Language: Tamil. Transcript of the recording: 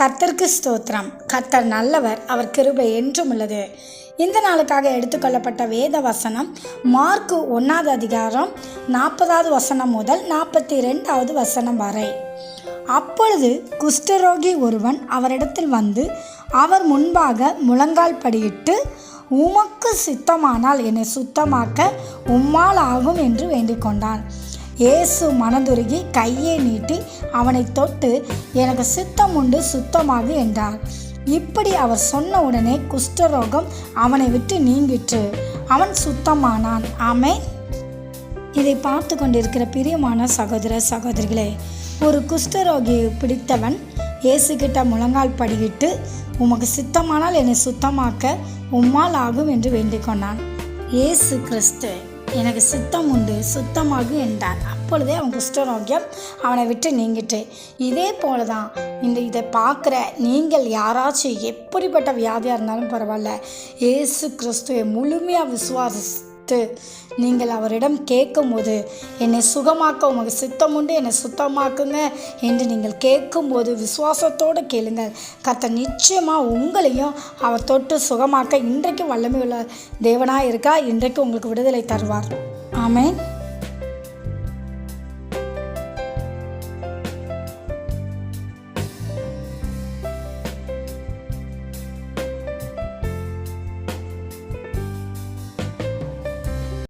கர்த்தருக்கு ஸ்தோத்திரம். கர்த்தர் நல்லவர், அவர் கிருபை என்றும் உள்ளது. இந்த நாளுக்காக எடுத்துக்கொள்ளப்பட்ட வேத வசனம் மார்க் 1 அதிகாரம் 40 வசனம் முதல் 42 வசனம் வரை. அப்பொழுது குஷ்டரோகி ஒருவன் அவரிடத்தில் வந்து அவர் முன்பாக முழங்கால் படியிட்டு, உமக்கு சித்தமானால் என்னை சுத்தமாக்க உம்மால் ஆகும் என்று வேண்டிக் கொண்டான். இயேசு மனதுருகி கையை நீட்டி அவனை தொட்டு, எனக்கு சித்தம் உண்டு, சுத்தமாகு என்றார். இப்படி அவர் சொன்ன உடனே குஷ்டரோகம் அவனை விட்டு நீங்கிற்று, அவன் சுத்தமானான். ஆமென். இதை பார்த்து கொண்டிருக்கிற பிரியமான சகோதர சகோதரிகளே, ஒரு குஷ்டரோகியை பிடித்தவன் இயேசுகிட்ட முழங்கால் படியிட்டு, உமக்கு சித்தமானால் என்னை சுத்தமாக்க உம்மால் ஆகும் என்று வேண்டிக் கொண்டான். இயேசு கிறிஸ்து எனக்கு சித்தம் உண்டு, சுத்தமாகு என்றார். அப்பொழுதே அவன் குஷ்டரோகியம் அவனை விட்டு நீங்கிட்டு. இதே போல தான் இதை பார்க்குற நீங்கள் யாராச்சும் எப்படிப்பட்ட வியாதியாக இருந்தாலும் பரவாயில்ல, இயேசு கிறிஸ்துவை முழுமையாக விசுவாசித்து நீங்கள் அவரிடம் கேட்கும்போது, என்னை சுகமாக்க உமக்கு சித்தம் உண்டு, என்னை சுத்தமாக்குங்க என்று நீங்கள் கேட்கும்போது விசுவாசத்தோடு கேளுங்கள். கர்த்தர் நிச்சயமாக உங்களையும் அவர் தொட்டு சுகமாக்க இன்றைக்கு வல்லமை உள்ள தேவனாக இருக்கா. இன்றைக்கு உங்களுக்கு விடுதலை தருவார். ஆமென்.